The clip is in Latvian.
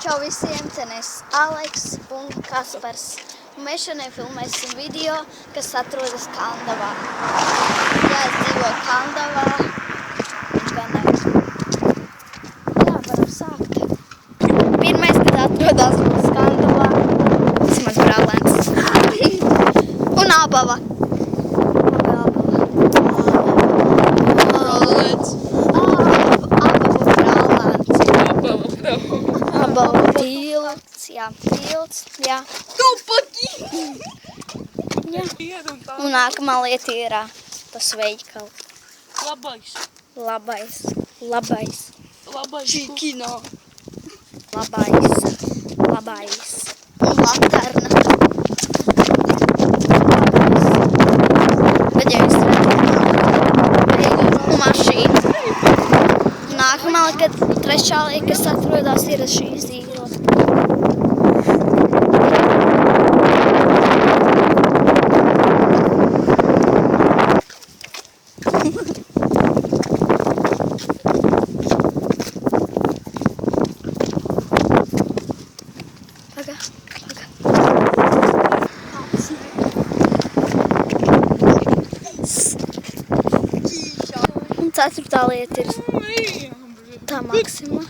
Čau visiem, cienējs Aleks un Kaspars. Un mēs šodien filmēsim video, kas atrodas Kandavā. Jā, es dzīvoju Kandavā. Jā, varam sākt. Pirmais, kad atrodas mums Kandavā, tas mans brālēns. Un Ābava. Tilts, jā. Tupaki! Jā. Un nākamā lieta ir tas veikals. Labais. Čikino. Labais. Un lakarna. Bet jau es redzu. Un mašīna. Nākamā lieta, trešā lieta, kas atrodas, ir šīs zīles. Un ceturtā lieta ir tā Maksima.